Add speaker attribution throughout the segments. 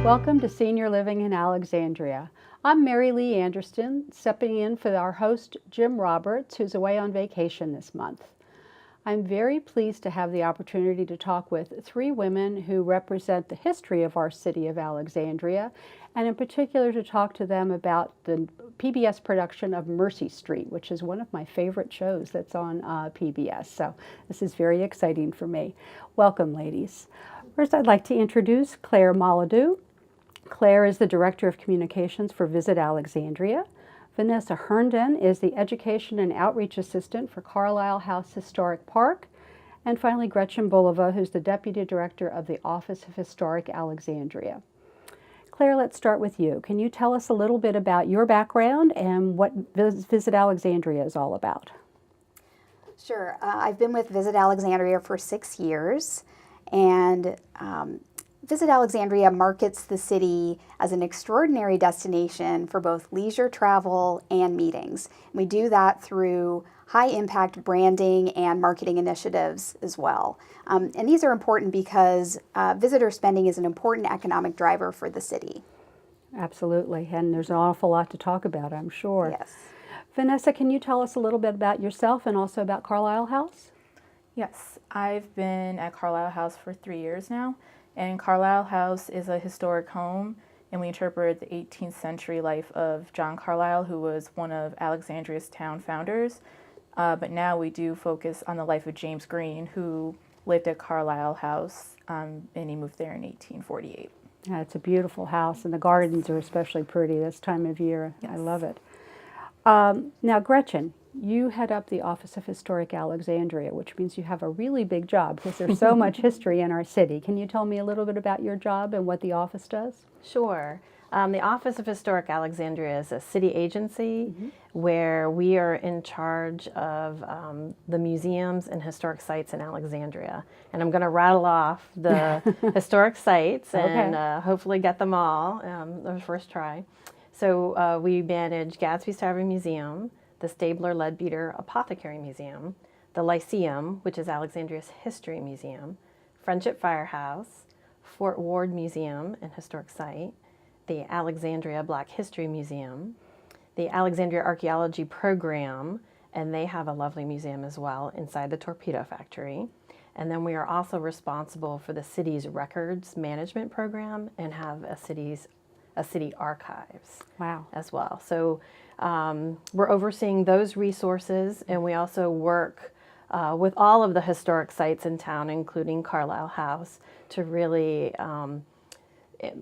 Speaker 1: Welcome to Senior Living in Alexandria. I'm Mary Lee Anderson, stepping in for our host, Jim Roberts, who's away on vacation this month. I'm very pleased to have the opportunity to talk with three women who represent the history of our city of Alexandria, and in particular to talk to them about the PBS production of Mercy Street, which is one of my favorite shows that's on PBS. So this is very exciting for me. Welcome, ladies. First, I'd like to introduce Claire Molladou. Claire is the Director of Communications for Visit Alexandria. Vanessa Herndon is the Education and Outreach Assistant for Carlisle House Historic Park. And finally, Gretchen Bulova, who's the Deputy Director of the Office of Historic Alexandria. Claire, let's start with you. Can you tell us a little bit about your background and what Visit Alexandria is all about?
Speaker 2: Sure. I've been with Visit Alexandria for 6 years, and Visit Alexandria markets the city as an extraordinary destination for both leisure travel and meetings. We do that through high-impact branding and marketing initiatives as well. And these are important because visitor spending is an important economic driver for the city.
Speaker 1: Absolutely, and there's an awful lot to talk about, I'm sure.
Speaker 2: Yes.
Speaker 1: Vanessa, can you tell us a little bit about yourself and also about Carlisle House?
Speaker 3: Yes, I've been at Carlisle House for 3 years now. And Carlisle House is a historic home, and we interpret the 18th century life of John Carlisle, who was one of Alexandria's town founders. But now we do focus on the life of James Green, who lived at Carlisle House, and he moved there in 1848.
Speaker 1: Yeah, it's a beautiful house, and the gardens are especially pretty this time of year.
Speaker 3: Yes.
Speaker 1: I love it. Now, Gretchen, you head up the Office of Historic Alexandria, which means you have a really big job because there's so much history in our city. Can you tell me a little bit about your job and what the office does?
Speaker 4: Sure. The Office of Historic Alexandria is a city agency where we are in charge of the museums and historic sites in Alexandria. And I'm going to rattle off the historic sites and hopefully get them all the first try. So we manage Gadsby's Tavern Museum, the Stabler-Leadbeater Apothecary Museum, the Lyceum, which is Alexandria's History Museum, Friendship Firehouse, Fort Ward Museum and Historic Site, the Alexandria Black History Museum, the Alexandria Archaeology Program, and they have a lovely museum as well inside the Torpedo Factory. And then we are also responsible for the city's records management program and have a city archives.
Speaker 1: Wow.
Speaker 4: As well. So we're overseeing those resources, and we also work with all of the historic sites in town, including Carlisle House, to really,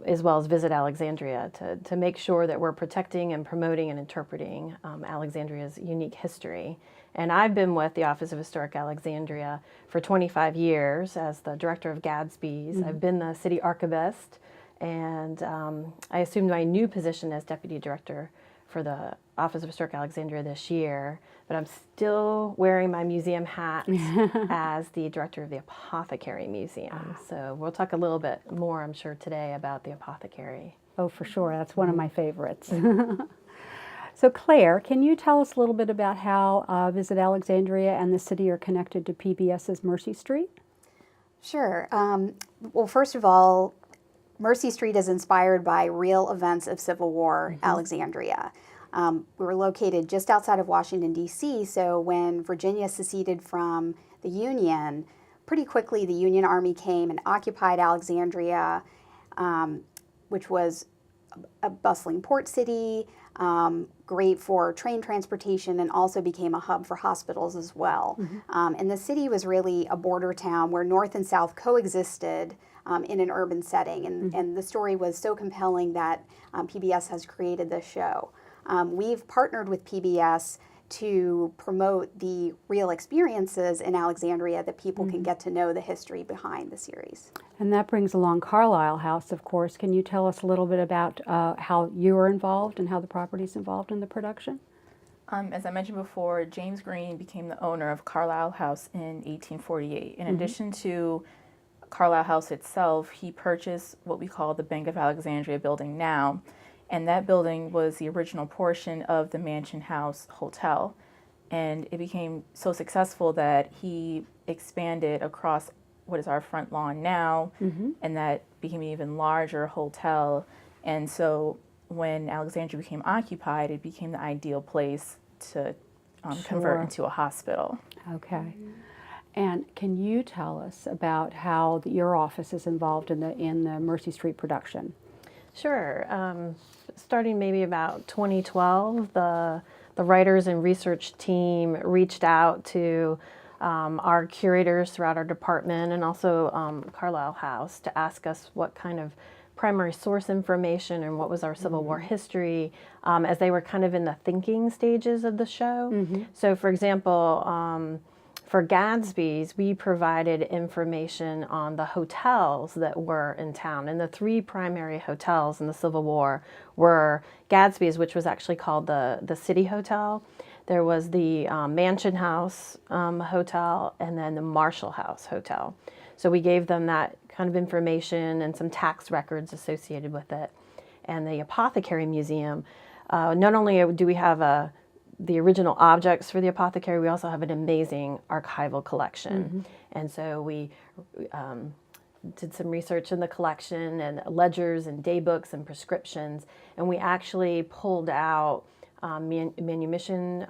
Speaker 4: as well as Visit Alexandria, to make sure that we're protecting and promoting and interpreting Alexandria's unique history. And I've been with the Office of Historic Alexandria for 25 years as the director of Gadsby's. I've been the city archivist, and I assumed my new position as deputy director for the Office of Historic Alexandria this year, but I'm still wearing my museum hat as the director of the Apothecary Museum. So we'll talk a little bit more, I'm sure, today about the Apothecary.
Speaker 1: Oh, for sure. That's one of my favorites. So Claire, can you tell us a little bit about how Visit Alexandria and the city are connected to PBS's Mercy Street?
Speaker 2: Sure. Well, first of all, Mercy Street is inspired by real events of Civil War Alexandria. We were located just outside of Washington, D.C., so when Virginia seceded from the Union, pretty quickly the Union Army came and occupied Alexandria, which was a bustling port city, great for train transportation, and also became a hub for hospitals as well. And the city was really a border town where North and South coexisted in an urban setting. And the story was so compelling that PBS has created this show. We've partnered with PBS to promote the real experiences in Alexandria that people can get to know the history behind the series.
Speaker 1: And that brings along Carlisle House, of course. Can you tell us a little bit about how you were involved and how the property's involved in the production?
Speaker 3: As I mentioned before, James Green became the owner of Carlisle House in 1848. In addition to Carlisle House itself, he purchased what we call the Bank of Alexandria building now, and that building was the original portion of the Mansion House Hotel. And it became so successful that he expanded across what is our front lawn now, and that became an even larger hotel. And so when Alexandria became occupied, it became the ideal place to convert into a hospital.
Speaker 1: Okay. And can you tell us about how your office is involved in the Mercy Street production?
Speaker 4: Sure. Starting maybe about 2012, the writers and research team reached out to our curators throughout our department and also Carlisle House to ask us what kind of primary source information and what was our Civil War history as they were kind of in the thinking stages of the show. So for example, for Gadsby's, we provided information on the hotels that were in town. And the three primary hotels in the Civil War were Gadsby's, which was actually called the City Hotel. There was the Mansion House Hotel, and then the Marshall House Hotel. So we gave them that kind of information and some tax records associated with it. And the Apothecary Museum, not only do we have the original objects for the apothecary, we also have an amazing archival collection. And so we did some research in the collection and ledgers and daybooks and prescriptions, and we actually pulled out manumission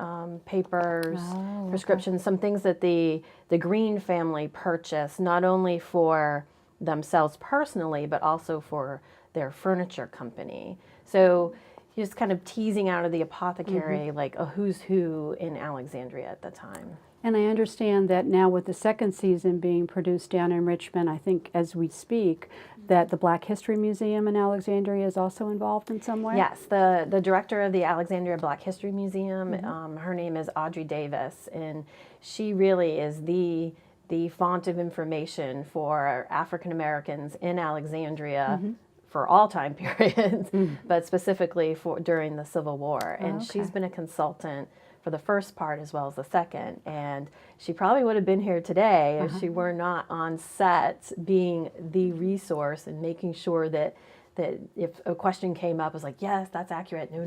Speaker 4: papers, prescriptions, some things that the Green family purchased, not only for themselves personally, but also for their furniture company. So just kind of teasing out of the apothecary like a who's who in Alexandria at the time.
Speaker 1: And I understand that now with the second season being produced down in Richmond, I think as we speak, that the Black History Museum in Alexandria is also involved in some way?
Speaker 4: Yes, the director of the Alexandria Black History Museum, her name is Audrey Davis, and she really is the font of information for African Americans in Alexandria for all time periods, but specifically for during the Civil War. And she's been a consultant for the first part as well as the second. And she probably would have been here today if she were not on set being the resource and making sure that if a question came up, it was like, yes, that's accurate. No,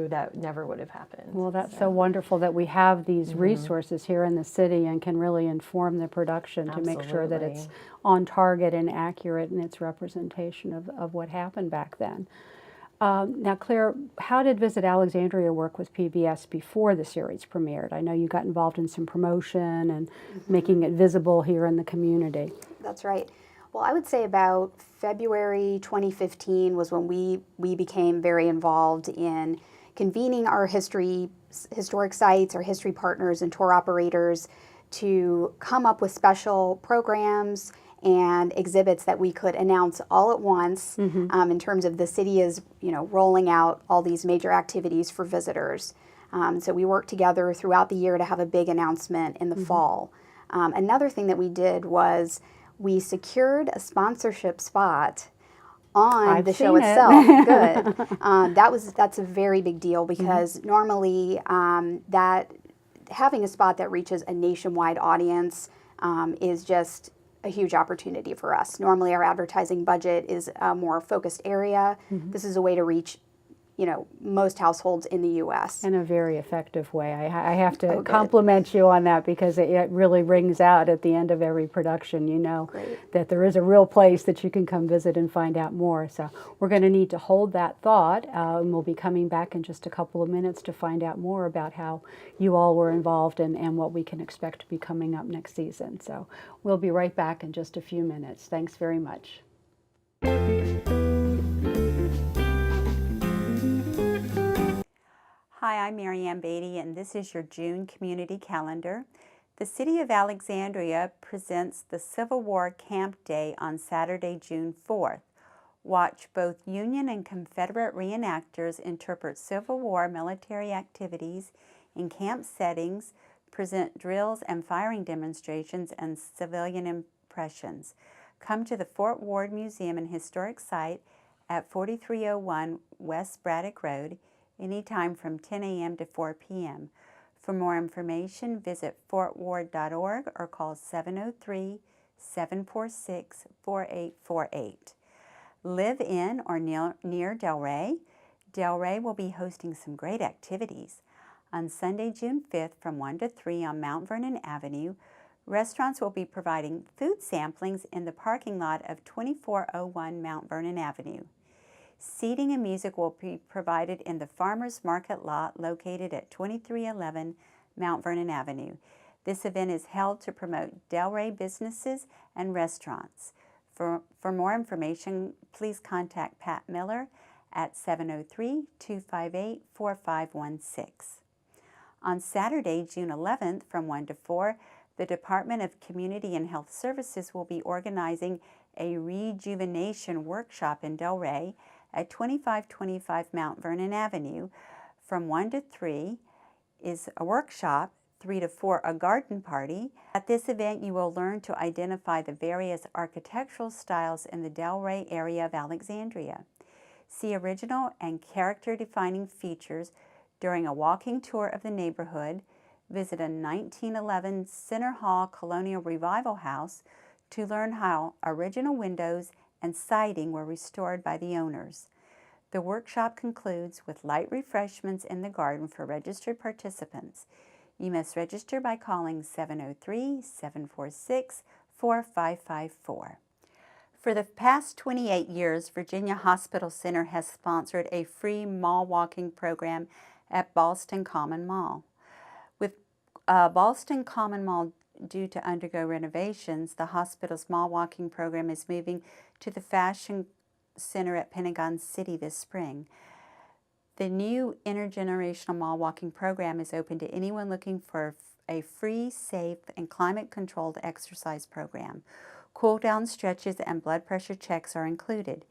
Speaker 4: that never would have happened.
Speaker 1: Well, that's so wonderful that we have these resources here in the city and can really inform the production to make sure that it's on target and accurate in its representation of what happened back then. Now, Claire, how did Visit Alexandria work with PBS before the series premiered? I know you got involved in some promotion and making it visible here in the community.
Speaker 2: That's right. Well, I would say about February 2015 was when we became very involved in convening our historic sites, our history partners and tour operators to come up with special programs and exhibits that we could announce all at once in terms of the city is, rolling out all these major activities for visitors. So we worked together throughout the year to have a big announcement in the fall. Another thing that we did was we secured a sponsorship spot on the show itself. Good. That's a very big deal because normally that having a spot that reaches a nationwide audience is just a huge opportunity for us. Normally our advertising budget is a more focused area. This is a way to reach most households in the U.S.
Speaker 1: In a very effective way. I have to compliment you on that because it really rings out at the end of every production, that there is a real place that you can come visit and find out more. So we're going to need to hold that thought, and we'll be coming back in just a couple of minutes to find out more about how you all were involved and what we can expect to be coming up next season. So we'll be right back in just a few minutes. Thanks very much.
Speaker 5: Hi, I'm Mary Ann Beatty, and this is your June Community Calendar. The City of Alexandria presents the Civil War Camp Day on Saturday, June 4th. Watch both Union and Confederate reenactors interpret Civil War military activities in camp settings, present drills and firing demonstrations, and civilian impressions. Come to the Fort Ward Museum and Historic Site at 4301 West Braddock Road, anytime from 10 a.m. to 4 p.m. For more information, visit fortward.org or call 703-746-4848. Live in or near Delray? Delray will be hosting some great activities. On Sunday, June 5th from 1 to 3 on Mount Vernon Avenue, Restaurants will be providing food samplings in the parking lot of 2401 Mount Vernon Avenue. Seating and music will be provided in the Farmers Market lot located at 2311 Mount Vernon Avenue. This event is held to promote Delray businesses and restaurants. For more information, please contact Pat Miller at 703-258-4516. On Saturday, June 11th from 1 to 4, the Department of Community and Health Services will be organizing a rejuvenation workshop in Delray at 2525 Mount Vernon Avenue. From 1 to 3 is a workshop, 3 to 4 a garden party. At this event, you will learn to identify the various architectural styles in the Delray area of Alexandria. See original and character-defining features during a walking tour of the neighborhood. Visit a 1911 Center Hall Colonial Revival House to learn how original windows and siding were restored by the owners. The workshop concludes with light refreshments in the garden for registered participants. You must register by calling 703-746-4554. For the past 28 years, Virginia Hospital Center has sponsored a free mall walking program at Ballston Common Mall. With Ballston Common Mall due to undergo renovations, the hospital's mall walking program is moving to the Fashion Center at Pentagon City this spring. The new intergenerational mall walking program is open to anyone looking for a free, safe, and climate-controlled exercise program. Cool-down stretches and blood pressure checks are included.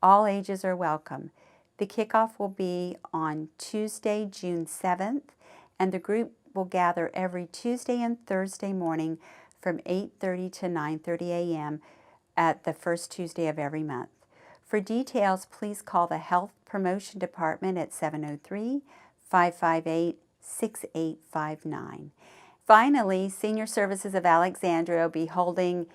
Speaker 5: All ages are welcome. The kickoff will be on Tuesday, June 7th, and the group will gather every Tuesday and Thursday morning from 8:30 to 9:30 a.m. at the first Tuesday of every month. For details, please call the Health Promotion Department at 703-558-6859. Finally, Senior Services of Alexandria will be holding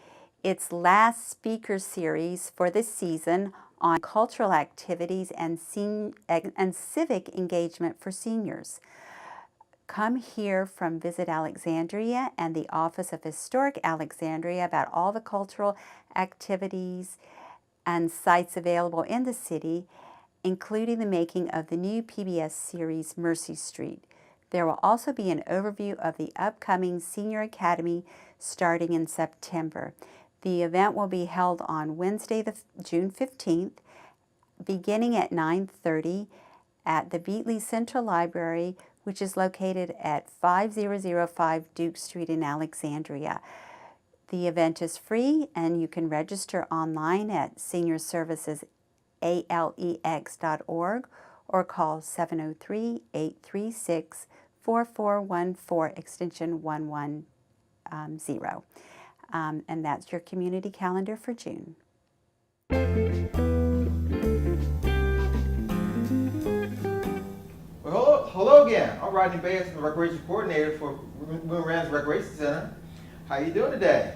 Speaker 5: its last speaker series for this season on cultural activities and civic engagement for seniors. Come hear from Visit Alexandria and the Office of Historic Alexandria about all the cultural activities and sites available in the city, including the making of the new PBS series Mercy Street. There will also be an overview of the upcoming Senior Academy starting in September. The event will be held on Wednesday, June 15th, beginning at 9:30 at the Beatley Central Library, which is located at 5005 Duke Street in Alexandria. The event is free, and you can register online at seniorservicesalex.org or call 703-836-4414, extension 110. And that's your community calendar for June.
Speaker 6: Well, hello again. I'm Rodney Bates, the Recreation Coordinator for Moon Ranch Recreation Center. How you doing today?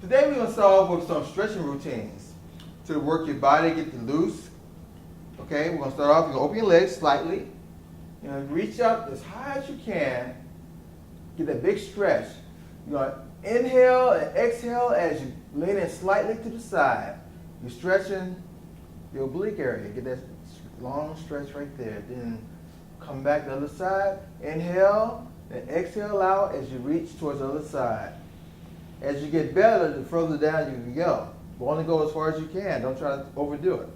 Speaker 6: Today we're going to start off with some stretching routines to work your body, get you loose. Okay, we're going to start off, you're going to open your legs slightly. You're going to reach up as high as you can. Get that big stretch. You're going to inhale and exhale as you lean in slightly to the side. You're stretching your oblique area. Get that long stretch right there. Then come back to the other side. Inhale and exhale out as you reach towards the other side. As you get better, the further down you can go. But only go as far as you can. Don't try to overdo it.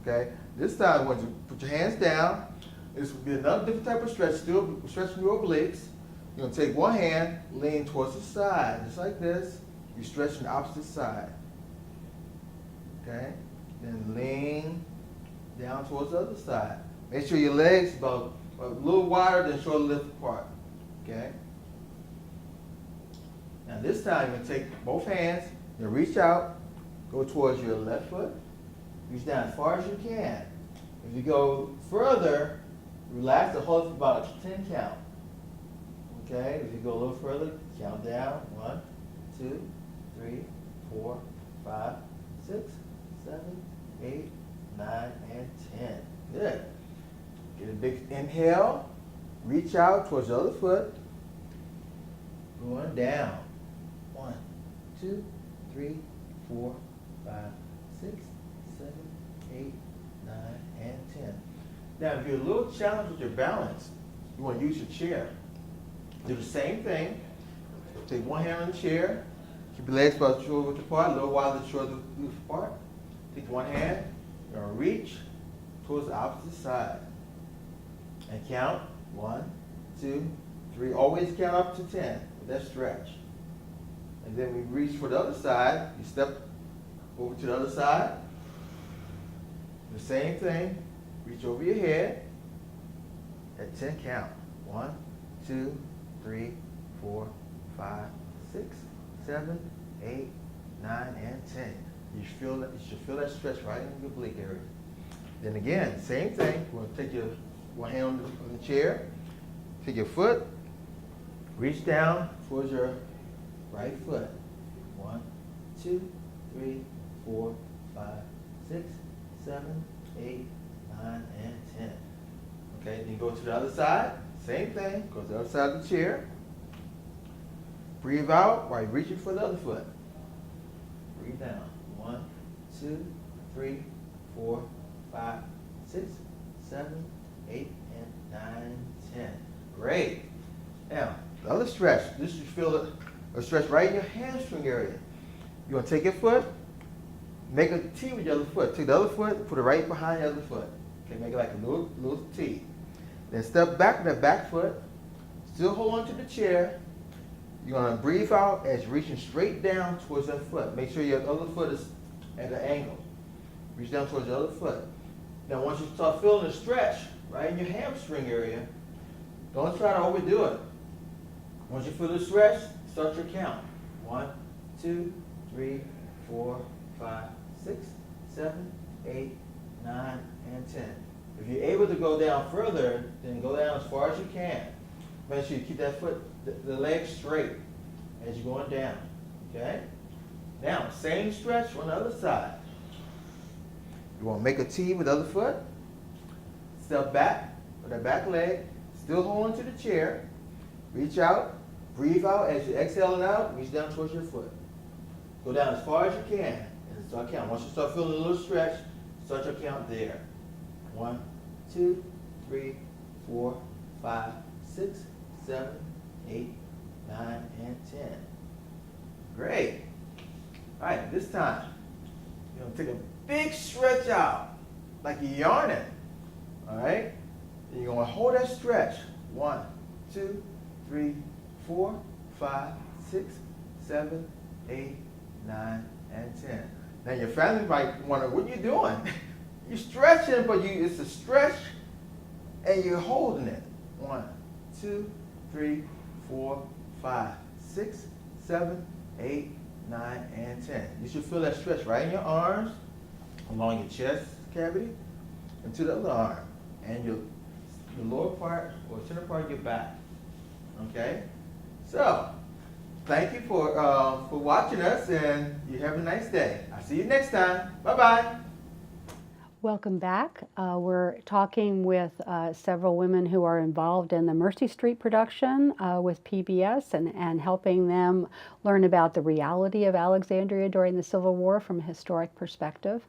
Speaker 6: Okay? This time, once you put your hands down, this will be another different type of stretch. Still stretching your obliques. You're going to take one hand, lean towards the side, just like this. You're stretching the opposite side. Okay? Then lean down towards the other side. Make sure your legs about a little wider than shoulder lift apart. Okay? Now this time you're going to take both hands, you reach out, go towards your left foot, reach down as far as you can. If you go further, relax and hold it for about a 10 count. Okay, if you go a little further, count down. 1, 2, 3, 4, 5, 6, 7, 8, 9, and 10. Good. Get a big inhale, reach out towards the other foot, going down. 1, 2, 3, 4, 5, 6, 7, 8, 9, and 10. Now, if you're a little challenged with your balance, you want to use your chair. Do the same thing. Take one hand on the chair. Keep your legs about shoulder width apart, a little while the shoulder width apart. Take one hand, you're going to reach towards the opposite side. And count 1, 2, 3. Always count up to 10 with that stretch. And then we reach for the other side. You step over to the other side. The same thing. Reach over your head. At 10 count. 1, 2, 3, 4, 5, 6, 7, 8, 9, and 10. You should feel that stretch right in your oblique area. Then again, same thing. We're going to take your one hand on the chair. Take your foot. Reach down towards your right foot. 1, 2, 3, 4, 5, 6, 7, 8, 9, and 10. Okay, then go to the other side. Same thing. Go to the other side of the chair. Breathe out while you're reaching for the other foot. Breathe down. 1, 2, 3, 4, 5, 6, 7, 8, and 9, 10. Great. Now, the other stretch. This you feel a stretch right in your hamstring area. You're going to take your foot, make a T with your other foot. Take the other foot, put it right behind the other foot. Okay, make it like a little T. Then step back with that back foot. Still hold on to the chair. You're going to breathe out as you're reaching straight down towards that foot. Make sure your other foot is at an angle. Reach down towards the other foot. Now, once you start feeling the stretch right in your hamstring area, don't try to overdo it. Once you feel the stretch, start your count. 1, 2, 3, 4, 5, 6, 7, 8, 9, and 10. If you're able to go down further, then go down as far as you can. Make sure you keep that foot, the leg straight as you're going down. Okay? Now, same stretch on the other side. You want to make a T with the other foot. Step back with that back leg. Still hold on to the chair. Reach out. Breathe out as you're exhaling out. Reach down towards your foot. Go down as far as you can and start counting. Once you start feeling a little stretch, start your count there. 1, 2, 3, 4, 5, 6, 7, 8, 9, and 10. Great. All right, this time, you're going to take a big stretch out, like you're yarning. All right? Then you're going to hold that stretch. 1, 2, 3, 4, 5, 6, 7, 8, 9, and 10. Now your family might wonder, what are you doing? You're stretching, but it's a stretch and you're holding it. 1, 2, 3, 4, 5, 6, 7, 8, 9, and 10. You should feel that stretch right in your arms, along your chest cavity, and to the other arm, and your lower part or center part of your back. Okay? So, thank you for watching us, and you have a nice day. I'll see you next time. Bye-bye.
Speaker 1: Welcome back. We're talking with several women who are involved in the Mercy Street production with PBS and helping them learn about the reality of Alexandria during the Civil War from a historic perspective.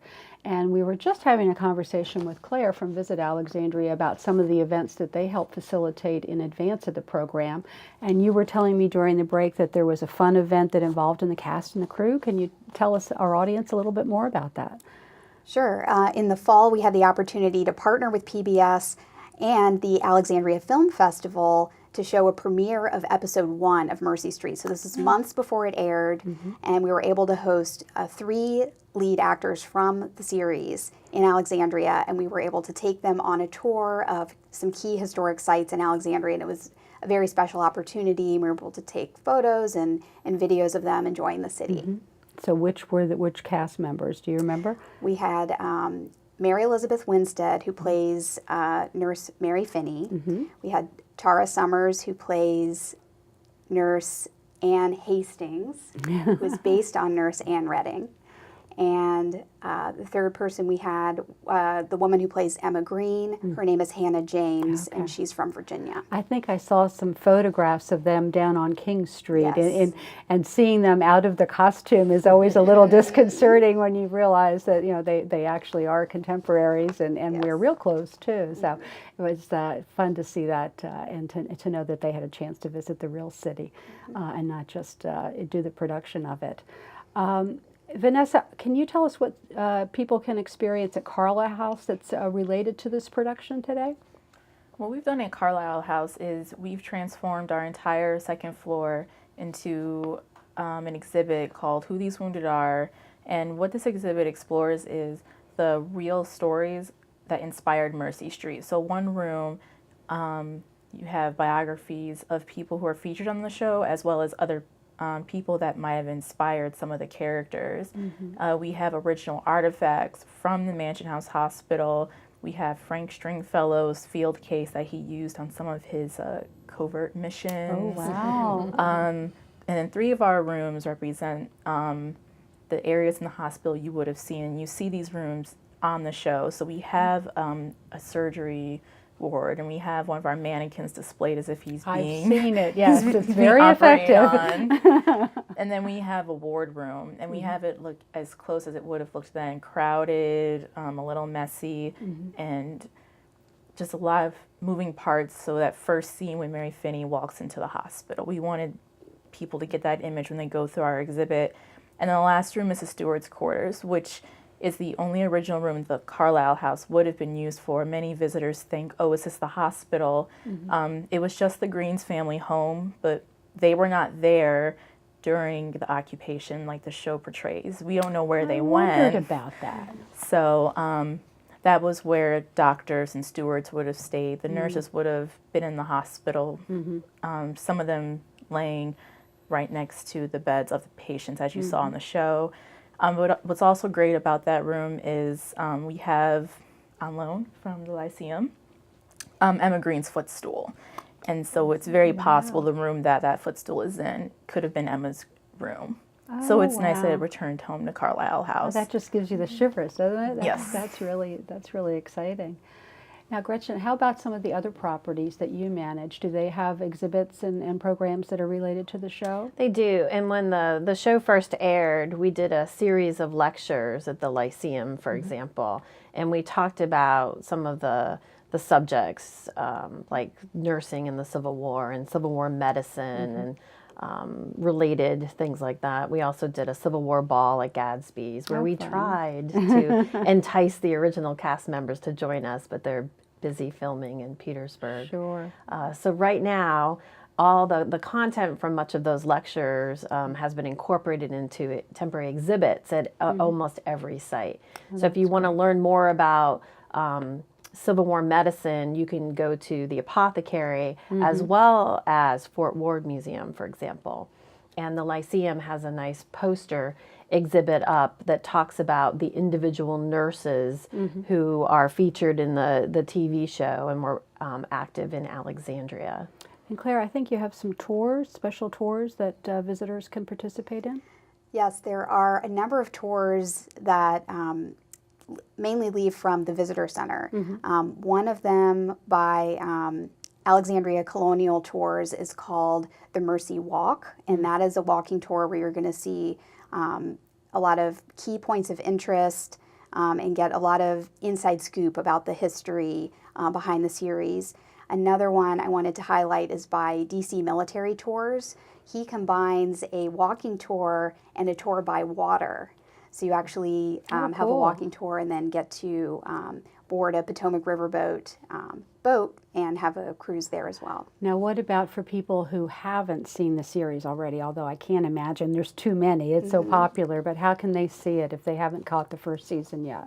Speaker 1: And we were just having a conversation with Claire from Visit Alexandria about some of the events that they helped facilitate in advance of the program. And you were telling me during the break that there was a fun event that involved in the cast and the crew. Can you tell us, our audience, a little bit more about that?
Speaker 2: Sure. In the fall, we had the opportunity to partner with PBS and the Alexandria Film Festival to show a premiere of episode 1 of Mercy Street. So this is months before it aired, and we were able to host 3 lead actors from the series in Alexandria, and we were able to take them on a tour of some key historic sites in Alexandria, and it was a very special opportunity. We were able to take photos and videos of them enjoying the city.
Speaker 1: So which cast members, do you remember?
Speaker 2: We had Mary Elizabeth Winstead, who plays Nurse Mary Finney. We had Tara Summers, who plays Nurse Ann Hastings, who is based on Nurse Ann Redding. And the third person we had, the woman who plays Emma Green, her name is Hannah James, and she's from Virginia.
Speaker 1: I think I saw some photographs of them down on King Street,
Speaker 2: Yes.
Speaker 1: and seeing them out of the costume is always a little disconcerting when you realize that, you know, they actually are contemporaries, and wear real clothes too. So it was fun to see that, and to know that they had a chance to visit the real city, and not just do the production of it. Vanessa, can you tell us what people can experience at Carlisle House that's related to this production today?
Speaker 3: What we've done at Carlisle House is we've transformed our entire second floor into an exhibit called Who These Wounded Are. And what this exhibit explores is the real stories that inspired Mercy Street. So one room, you have biographies of people who are featured on the show, as well as other people that might have inspired some of the characters. We have original artifacts from the Mansion House Hospital. We have Frank Stringfellow's field case that he used on some of his covert missions.
Speaker 1: Oh, wow.
Speaker 3: And then 3 of our rooms represent the areas in the hospital you would have seen. And you see these rooms on the show. So we have a surgery ward, and we have one of our mannequins displayed as if he's being...
Speaker 1: I've seen it, yes, it's
Speaker 3: being
Speaker 1: very
Speaker 3: operated
Speaker 1: effective.
Speaker 3: on. And then we have a ward room, and we have it look as close as it would have looked then, crowded, a little messy, and just a lot of moving parts. So that first scene when Mary Finney walks into the hospital, we wanted people to get that image when they go through our exhibit. And then the last room is the steward's quarters, which is the only original room the Carlisle House would have been used for. Many visitors think, oh, is this the hospital? It was just the Greens family home, but they were not there during the occupation like the show portrays. We don't know where they went.
Speaker 1: I wondered about that.
Speaker 3: So that was where doctors and stewards would have stayed. The nurses would have been in the hospital, some of them laying right next to the beds of the patients, as you saw on the show. But what's also great about that room is we have on loan from the Lyceum Emma Green's footstool. And so it's very possible the room that footstool is in could have been Emma's room. So it's nice that it returned home to Carlisle House.
Speaker 1: That just gives you the shivers, doesn't it?
Speaker 3: Yes.
Speaker 1: That's really exciting. Now, Gretchen, how about some of the other properties that you manage? Do they have exhibits and programs that are related to the show?
Speaker 4: They do. And when the show first aired, we did a series of lectures at the Lyceum, for example, and we talked about some of the subjects, like nursing in the Civil War and Civil War medicine and related things like that. We also did a Civil War ball at Gadsby's where we tried to entice the original cast members to join us, but they're busy filming in Petersburg.
Speaker 1: Sure.
Speaker 4: So right now, all the content from much of those lectures has been incorporated into temporary exhibits at almost every site. So if you want to learn more about Civil War medicine, you can go to the Apothecary as well as Fort Ward Museum, for example. And the Lyceum has a nice poster exhibit up that talks about the individual nurses who are featured in the TV show and were active in Alexandria.
Speaker 1: And Claire, I think you have some tours, special tours that visitors can participate in?
Speaker 2: Yes, there are a number of tours that mainly leave from the visitor center. One of them by Alexandria Colonial Tours is called the Mercy Walk, and that is a walking tour where you're going to see a lot of key points of interest and get a lot of inside scoop about the history behind the series. Another one I wanted to highlight is by DC Military Tours. He combines a walking tour and a tour by water. So you actually have a walking tour and then get to board a Potomac Riverboat boat and have a cruise there as well.
Speaker 1: Now, what about for people who haven't seen the series already? Although I can't imagine there's too many. It's so popular, but how can they see it if they haven't caught the first season yet?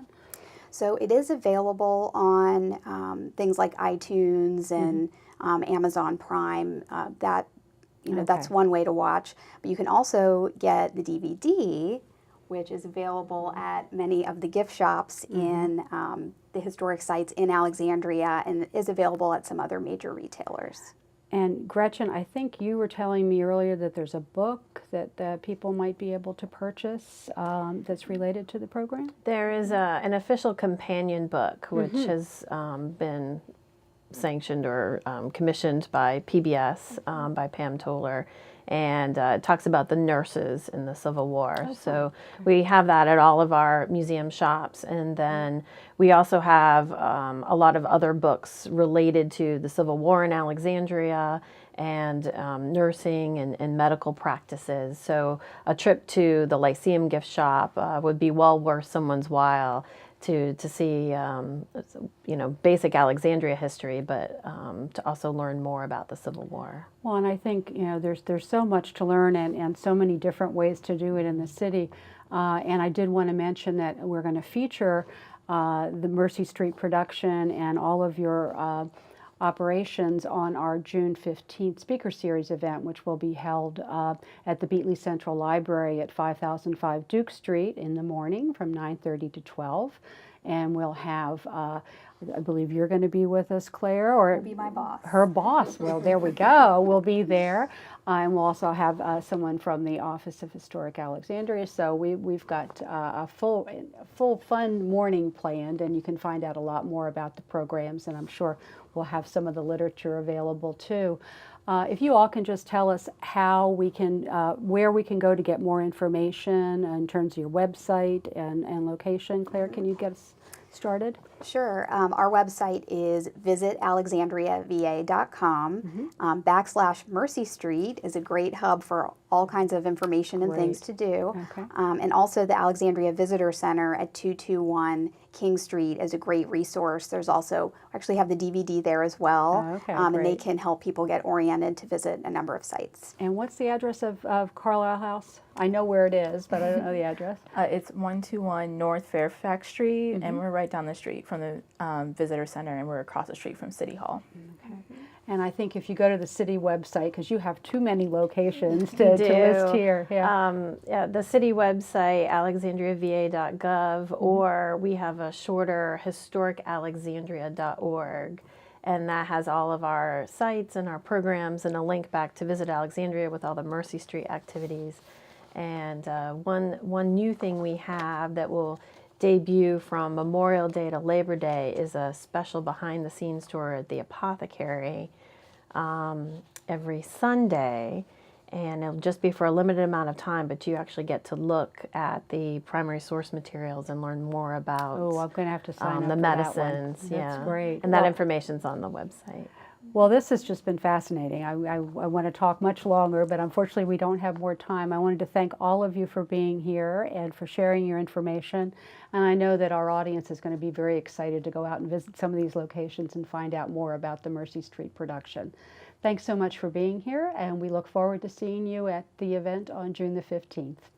Speaker 2: So it is available on things like iTunes and Amazon Prime. That's one way to watch. But you can also get the DVD, which is available at many of the gift shops in the historic sites in Alexandria and is available at some other major retailers.
Speaker 1: And Gretchen, I think you were telling me earlier that there's a book that people might be able to purchase that's related to the program?
Speaker 4: There is an official companion book which has been sanctioned or commissioned by PBS, by Pam Toller, and it talks about the nurses in the Civil War. So we have that at all of our museum shops, and then we also have a lot of other books related to the Civil War in Alexandria and nursing and medical practices. So a trip to the Lyceum gift shop would be well worth someone's while to see, basic Alexandria history, but to also learn more about the Civil War.
Speaker 1: Well, and I think, there's so much to learn and so many different ways to do it in the city. And I did want to mention that we're going to feature the Mercy Street production and all of your operations on our June 15th Speaker Series event, which will be held at the Beatley Central Library at 5005 Duke Street in the morning from 9:30 to 12. And we'll have, I believe you're going to be with us, Claire, or
Speaker 2: Be my boss.
Speaker 1: her boss. Well, there we go. We'll be there. And we'll also have someone from the Office of Historic Alexandria. So we've got a full fun morning planned, and you can find out a lot more about the programs, and I'm sure we'll have some of the literature available too. If you all can just tell us how we can, where we can go to get more information in terms of your website and location. Claire, can you get us started?
Speaker 2: Sure. Our website is visitalexandriava.com. /Mercy Street is a great hub for all kinds of information and things to do.
Speaker 1: Okay.
Speaker 2: And also the Alexandria Visitor Center at 221 King Street is a great resource. There's also, actually have the DVD there as well.
Speaker 1: Okay,
Speaker 2: and they
Speaker 1: great.
Speaker 2: can help people get oriented to visit a number of sites.
Speaker 1: And what's the address of Carlisle House? I know where it is, but I don't know the address.
Speaker 3: It's 121 North Fairfax Street, and we're right down the street from the Visitor Center, and we're across the street from City Hall.
Speaker 1: Okay. And I think if you go to the city website, because you have too many locations to list here. Yeah.
Speaker 4: The city website, alexandriava.gov, or we have a shorter, historicalexandria.org. And that has all of our sites and our programs and a link back to Visit Alexandria with all the Mercy Street activities. And one new thing we have that will debut from Memorial Day to Labor Day is a special behind-the-scenes tour at the Apothecary every Sunday, and it'll just be for a limited amount of time, but you actually get to look at the primary source materials and learn more about
Speaker 1: Oh, I'm going to have to sign up
Speaker 4: the
Speaker 1: for
Speaker 4: medicines.
Speaker 1: that one. That's great.
Speaker 4: And that information's on the website.
Speaker 1: Well, this has just been fascinating. I want to talk much longer, but unfortunately we don't have more time. I wanted to thank all of you for being here and for sharing your information. And I know that our audience is going to be very excited to go out and visit some of these locations and find out more about the Mercy Street production. Thanks so much for being here, and we look forward to seeing you at the event on June the 15th.